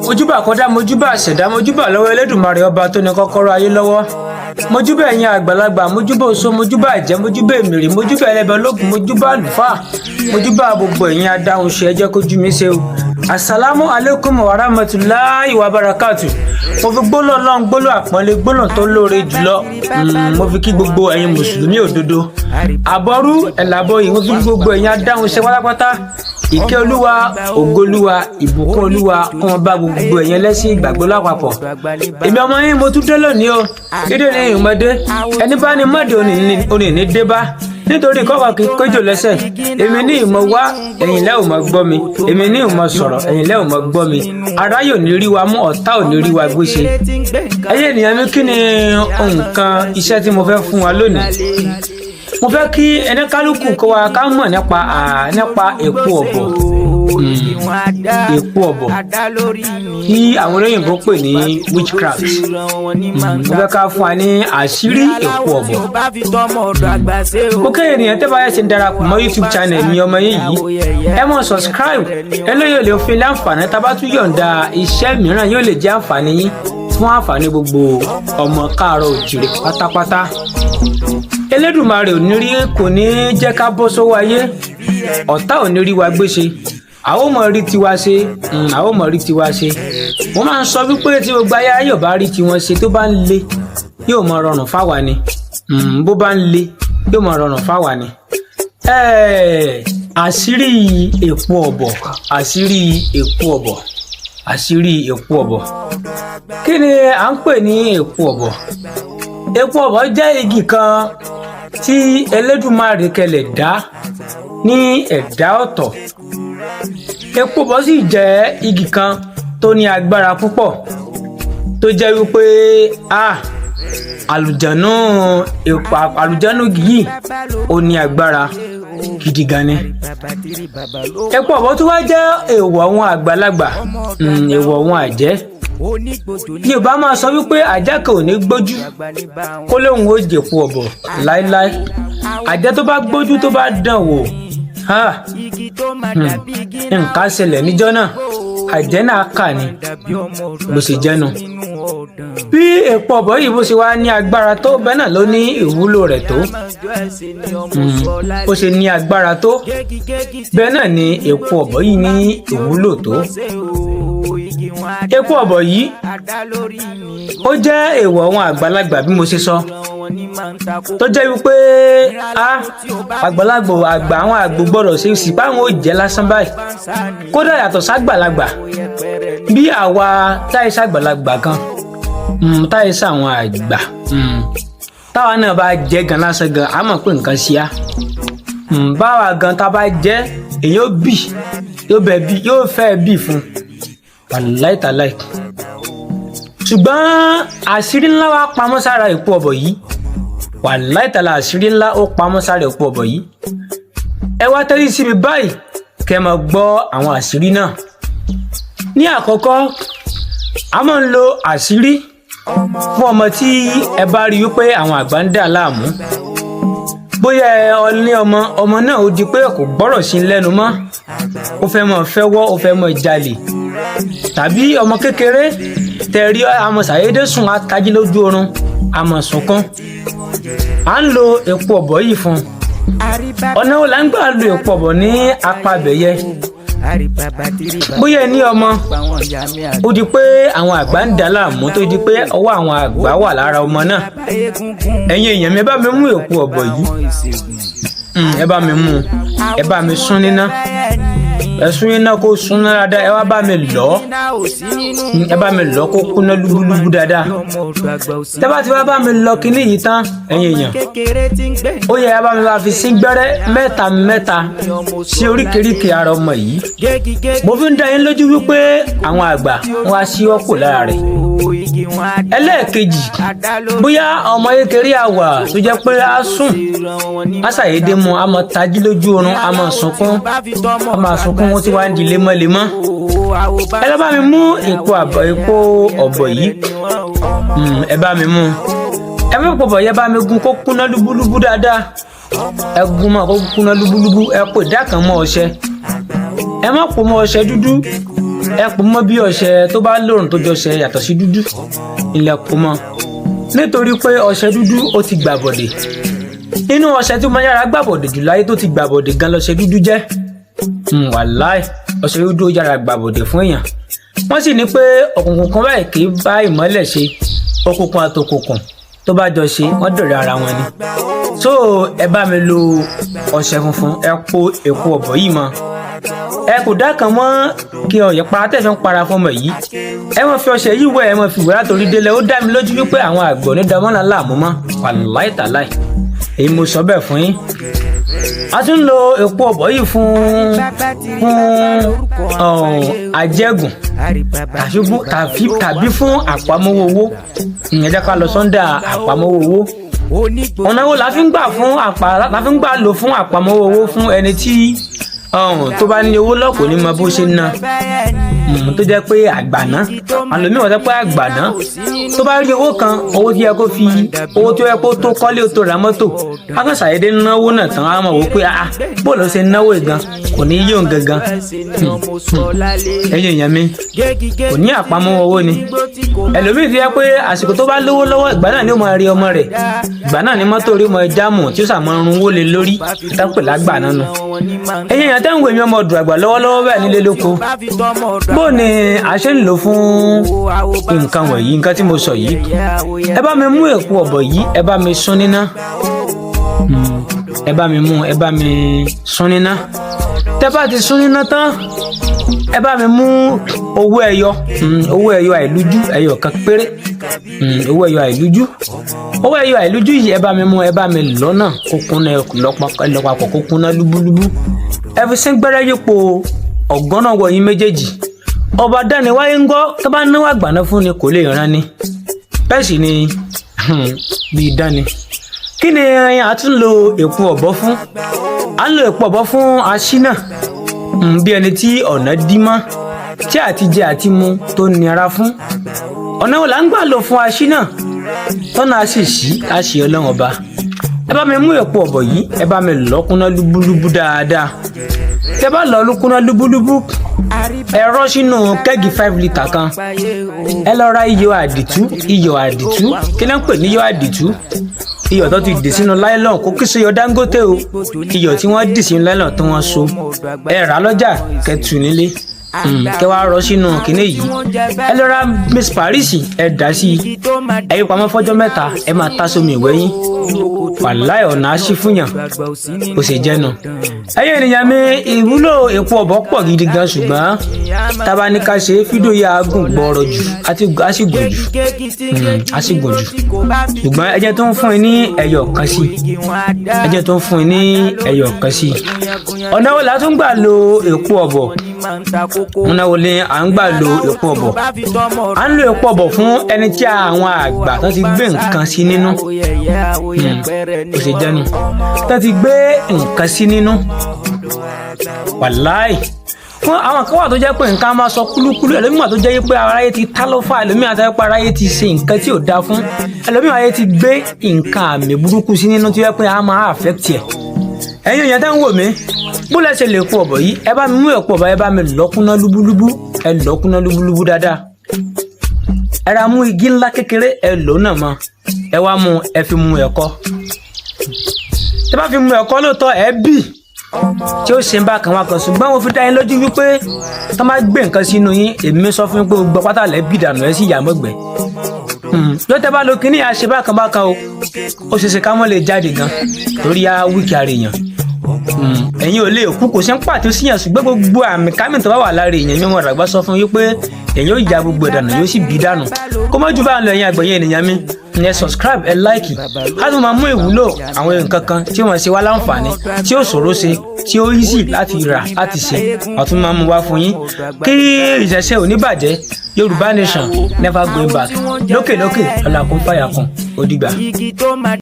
mojúbà kọ́dá mojúbà ṣẹ̀dá mojúbà lọ́wọ́ Elédùmarè ọba tó ní kọ́kọ́rọ́ ayé lọ́wọ́ mojúbà ẹ̀yin àgbàlagbà mojúbà oṣó mojúbà ìjẹ́ mojúbà èmìrì mojúbà ẹlẹ́bẹ̀ ológun mojúbà àlùfáà mojúbà gbogbo ẹ̀yin adáhùn ṣe ẹ jẹ́ kójú mi ṣe o. Assalamu alaikum wa rahmatullahi wa barakatuh. Mo fi gbólọ̀ Ọlọ́run gbólọ̀ àpọ́nlé gbólọ̀ tó lóore jùlọ mo fi kí gbogbo ẹ̀yin mùsùlùmí òdodo àbọ̀rú ẹ̀làbọ̀ yìí mo fi gbogbo ẹ̀yin adáhùn ṣe pátápátá ìkẹ́ olúwa ògolúwa ìbùkún olúwa kó wọn bá gbogbo ẹ̀yin ẹlẹ́sìn ìgbàgbọ́ lápapọ̀. Èmi ọmọ yín mo tún dé lónìí o kéde ní ìmọ̀dé ẹni bá ní mọ́dé òní ní dé bá nítorí kọ́kọ́ kí kójò lẹ́sẹ̀ èmi ní ìmọ̀ wá ẹ̀yin lẹ́ ò mọ̀ gbọ́ mi èmi ní ìmọ̀ sọ̀rọ̀ ẹ̀yin lẹ́ ò mọ̀ gbọ́ mi ará yóò ní rí wa mú ọ̀tá ò ní rí wa gbéṣe. ẹyẹ ènìyàn mi kí ni nǹkan iṣẹ́ tí mo fẹ́ fún wa lónìí. mo fẹ́ kí ẹni kálukú kó wa ká mọ̀ nípa èpo ọ̀bọ̀ èpo ọ̀bọ̀ tí àwọn olóyìnbó pè ní witchcraft. mo fẹ́ ká fún wa ní àṣírí èpo ọ̀bọ̀. mo kéde ènìyàn tẹ́ bá yẹ ṣe ń darapọ̀ mọ́ YouTube channel mi ọmọ yín yìí ẹ mọ̀ subscribe eléyìí ò lè fi láǹfààní tá a bá tún yọ̀ǹda iṣẹ́ mìíràn yóò lè jẹ́ àǹfààní yín fún àǹfààní gbogbo ọmọ káàárọ̀ oòjíire pátápátá. Elédùmarè kò ní jẹ́ ká bọ́ sọ́wọ́ ayé ọ̀tá ò ní rí wa gbéṣe àwọn ọmọ rí tiwa ṣe àwọn ọmọ rí tiwa ṣe. mo máa ń sọ wípé tí gbogbo ayé ayọ̀ bá rí tiwọn ṣe tó bá ń le yóò mọ rọrùn fáwa ni bó bá ń le yóò mọ rọrùn fáwa ni. àṣírí èpo ọ̀bọ̀ àṣírí èpo ọ̀bọ̀ àṣírí èpo ọ̀bọ̀ kí ni à ń pè ní èpo ọ̀bọ̀? Èpo ọ̀bọ̀ jẹ́ igi kan tí Elédùmarè kẹlẹ̀ dá ní ẹ̀dá ọ̀tọ̀. Èpo ọ̀bọ̀ sì jẹ́ igi kan tó ní agbára púpọ̀ tó jẹ́ wípé àlùjànnú yìí ó ní agbára gidi gan ni. Èpo ọ̀bọ̀ tó wá jẹ́ èèwọ̀ àwọn àgbàlagbà èèwọ̀ àwọn àjẹ́. Yorùbá máa sọ wípé ajá kan ò ní gbójú kó lóun ó jèpo ọ̀bọ̀ láéláé. Àjẹ́ tó bá gbójú tó bá dán wò nǹkan ṣẹlẹ̀ níjọ́ náà àjẹ́ náà kà ní bó ṣe jẹ́nu. Bí èpo ọ̀bọ̀ yìí bó ṣe wá ní agbára tó bẹ́ẹ̀ náà ló ní ìwúlò rẹ̀ tó. Bó ṣe ní agbára tó bẹ́ẹ̀ náà ni èpo ọ̀bọ̀ yìí ní ìwúlò tó. Èpo ọ̀bọ̀ yìí ó jẹ́ èèwọ̀ àwọn àgbàlagbà bí mo ṣe sọ tó jẹ́ wípé àgbàlagbà àwọn àgbò gbọ́dọ̀ ṣe sì báwọn ò jẹ́ lásán báyìí kódà yàtọ̀ ságbàlagbà bí àwa táyé sàgbàlagbà kan táyé sàwọn àgbà táwa náà bá jẹ́ gan lásán gan a mọ̀ pé nǹkan ṣe á báwa gan tá a bá jẹ́ èyàn yóò fẹ́ bí fún wàláìtàláì. Ṣùgbọ́n àṣírí ńlá wá pamọ́ sára èpo ọ̀bọ̀ yìí wàláìtàláì àṣírí ńlá ó pamọ́ sára èpo ọ̀bọ̀ yìí. Ẹ wá tẹ́lí sí mi báyìí kẹ́ máa gbọ́ àwọn àṣírí náà. Ní àkọ́kọ́ a máa ń lo àṣírí fún ọmọ tí ẹ bá rí wípé àwọn àgbà ń dà láàmú. Bóyá ẹ ní ọmọ náà ó di pé kò gbọ́rọ̀ sí lẹ́nu mọ́ ó fẹ́ mọ̀ fẹ́wọ́ ó fẹ́ mọ̀ jalè tàbí ọmọ kékeré tẹ̀rí àmọ́ ṣàyédé sùn atají lójú oorun àmọ́ sunkún. À ń lo èpo ọ̀bọ̀ yìí fún ọ̀nà wo la ń gbà lo èpo ọ̀bọ̀ ní apá abẹ̀yẹ. Bóyá ẹ ní ọmọ ó di pé àwọn àgbà ń dà láàmú tó di pé ọwọ́ àwọn àgbà wà lára ọmọ náà. Ẹ̀yin èèyàn mi ẹ bá mi mú èpo ọ̀bọ̀ yìí ẹ bá mi mú ẹ bá mi sún níná ẹ̀sùn yín náà kó sún dáadáa ẹ wá bá mi lọ ẹ bá mi lọ kó kúná lúbúlúbú dáadáa. Tẹ́ bá ti wá bá mi lọ kíní yìí tán ẹ̀yin èèyàn ó yẹ ẹ bá mi fi sí gbẹ́rẹ́ mẹ́ta mẹ́ta sí oríkèéríkèé ara ọmọ yìí. Mo fi ń dá yín lójú wípé àwọn àgbà wọn á ṣí ọ̀pọ̀ lára rẹ̀. Ẹlẹ́ẹ̀kejì bóyá ọmọ kékeré àwà tó jẹ́ pé á sùn á ṣàyédé mu á máa tají lójú oorun á máa sunkún wọ́n ti wá ń di lemọ́lemọ́. Ẹ lọ bá mi mú èpo ọ̀bọ̀ yìí ẹ bá mi mú ẹ mú èpo ọ̀bọ̀ yẹn bá mi gún kó kúná lúbúlúbú dáadáa ẹ gún mọ́ kó kúná lúbúlúbú ẹ pò ìdá kan mọ́ ọṣẹ ẹ má pò mọ́ ọṣẹ dúdú ẹ pò mọ́ bí ọṣẹ tó bá lòrùn tó jọṣẹ yàtọ̀ sí dúdú ilẹ̀ pò mọ́ nítorí pé ọṣẹ dúdú ó ti gbàbọ̀dè nínú ọṣẹ tí ó máa yára gbàbọ̀dè jù láyé tó ti gbàbọ̀dè gan lọṣẹ dúdú jẹ́ wàláì ọṣẹ dúdú ó yára gbàbọ̀dè fún èèyàn wọ́n sì ní pé òkùnkùn kan báyìí kì í bá ìmọ́lẹ̀ ṣe òkùnkùn àtòkùnkùn tó bá jọ ṣe wọ́n dọ̀rẹ́ ara wọn ni so ẹ bá mi lo ọṣẹ funfun ẹ po èpo ọ̀bọ̀ yìí mọ́ ẹ kò dá kan mọ́ kí ọ̀yẹ̀ para tẹ̀ fi ń para fọmọ yìí ẹ mọ̀ fi ọṣẹ yìí wẹ̀ ẹ mọ̀ fi wẹ̀ látòrí délẹ̀ ó dá mi lójú wípé àwọn àgbọ̀ ní damọ́lá láàmú mọ́ wàláì tàláì èyí mo sọ bẹ́ẹ̀ fún yín a tún lo èpo ọ̀bọ̀ yìí fún ajẹ́gùn tàbí fún àpamọ́wọ́ owó ìyẹn jẹ́ ká lọ sọ́ndà àpamọ́wọ́ owó ọ̀nà wo la fi ń gbà lò fún àpamọ́wọ́ owó fún ẹni tí tó bá ní owó lọ́pọ̀ ní mọ bó ṣe ń ná tó jẹ́ pé àgbàná àlòmíì wọ́n jẹ́ pé àgbàná tó bá rí owó kan owó tí yẹ kó fi owó tó yẹ kó tó kọ́lé tó ra mọ́tò akọ́sàyédé náwó náà tán á mọ̀ wò pé bó ló ṣe náwó gan kò ní yóò gangan ẹ̀yin èèyàn mi kò ní àpamọ́ owó ni ẹlòmíì ti yẹ pé àsìkò tó bá lówó lọ́wọ́ ìgbà náà ni ó máa rí ọmọ rẹ̀ ìgbà náà ni mọ́tò rí ọmọ jámù tí ó sàmọ́ run owó lé lórí ìtàpè lágbà náà nù ẹ̀yin èèyàn tẹ́ ń wèmí ọmọ ọdún àgbà lọ́wọ́lọ́wọ́ bẹ́ẹ̀ nílé lóko bó ni a ṣe ń lò fún nǹkan wọ̀nyí nǹkan tí mo sọ yìí ẹ bá mi mú èpo ọ̀bọ̀ yìí ẹ bá mi sún níná ẹ bá mi sún níná tẹ́ bá ti sún níná tán ẹ bá mi mú owó ẹyọ àìlújú ẹyọ kan péré owó ẹyọ àìlújú yìí ẹ bá mi mú ẹ bá mi lọ́nà kókúnná lọ́pàpọ̀ kókúnná lúbúlúbú ẹ fi sín gbẹ́rẹ́ yípo ọ̀gán náà wọ̀nyí méjèèjì ọba dání wáyé ń gbọ́ tó bá náwó àgbàná fún ni kò lè rán ni bẹ́ẹ̀ sì ni bí dání kí ni a tún lo èpo ọ̀bọ fún a ń lo èpo ọ̀bọ fún aṣínà bí ẹni tí ọ̀nà dí mọ́ tí àti jẹ àti mu tó nira fún ọ̀nà wo là ń gbà lò fún aṣínà tọ́nà a sì ṣí a ṣe ọlọ́run ọba ẹ bá mi mú èpo ọ̀bọ̀ yìí ẹ bá mi lọ́kúnná lúbúlúbú dáadáa tẹ bá lọ lúkúnná lúbúlúbú ẹ rọ́ sínú kẹ́gì 5 litre kan ẹ lọ ra iyọ̀ àdìtú kí ló ń pè ní iyọ̀ àdìtú iyọ̀ tó ti dì sínú láìlọ́n kó kí sóyọ Dangote o iyọ̀ tí wọ́n dì sínú láìlọ́n tí wọ́n so ẹ rà lọ́jà kẹtù nílé kẹ wá rọ sínú kinní yìí ẹ lọ ra Miss Paris ẹ dà sí ẹ yí pamọ́ fọ́jọ́ mẹ́ta ẹ máa ta sómi ìwẹ́yìn wàláì ọ̀nà àṣì fúnyàn kò sì jẹ́nu. ẹ̀yin ènìyàn mi ìwúlò èpo ọ̀bọ̀ pọ̀ gidi gan ṣùgbọ́n tábà ní ká ṣe fídíò yà á gùn gbọ́ọ̀rọ̀ jù àṣìgùn jù ṣùgbọ́n ẹ jẹ́ tó ń fún ẹ ní ẹyọ kan sí ọ̀nà wo la tún gbà lo èpo ọ̀bọ̀ ọ̀nà wo ni à ń gbà lo èpo ọ̀bọ̀ à ń lo èpo ọ̀bọ̀ fún ẹni tí àwọn àgbà tó ti gbé nǹkan sí nínú ó ṣe jẹ́nu tó ti gbé nǹkan sí nínú wàláì fún àwọn kan wà tó jẹ́ pé nǹkan máa sọ kúlúkúlú ẹlòmíràn tó jẹ́ pé aráyé ti tá ló fà ẹlòmíràn tó jẹ́ pé aráyé ti ṣe nǹkan tí ò dáa fún ẹlòmíràn ayé ti gbé nǹkan àmì burúkú sí nínú tó jẹ́ pé a máa affect ẹ̀ ẹ̀yin èèyàn tẹ́ ń wò mí bó lẹ ṣe lè po ọ̀bọ̀ yìí ẹ bá mi mú èpo ọ̀bọ̀ ẹ bá mi lọ́kúnná lúbúlúbú dáadáa ẹ ra mú igi ńlá kékeré ẹ lò náà mọ́ ẹ wá mú ẹ fi mú ẹ̀kọ tẹ́ bá fi mú ẹ̀kọ lóòótọ́ ẹ bì tí ó ṣe ń bá kan wá kan ṣùgbọ́n mo fi dá yín lójú wípé tó máa gbé nǹkan sínú yín èmi sọ fún yín pé gbogbo pátá lẹ́ bì dànù ẹ sì yà mọ́gbẹ́ lọ́tẹ́ bá lo kínní àṣẹ bákan o ó ṣeéṣe ká mọ́ lè jáde gan torí á wíkì ara èèyàn ẹ̀yin ò lè kú kò sí ń pàtó síyàn ṣùgbọ́n gbogbo àmì kámì tó bá wà lára èèyàn mímọ́ àgbà sọ fún yín pé èèyàn yóò ya gbogbo ẹ̀dànù yóò sì bí dànù kó má jù bá ń lọ ẹ̀yin àgbẹ̀yìn ènìyàn mi ẹ subscribe ẹ like á tún máa mú ìwúlò àwọn nǹkan kan tí wọ́n ṣe wá láǹfààní tí ó ṣòro ṣe tí ó easy láti rà láti ṣe ọ̀tún máa mú wá fún yín kí ìṣẹ̀ṣe ò ní bàjẹ́ Yorùbá nation never going back lókè lókè ọ̀làkùn fàyàkùn ó dìgbà.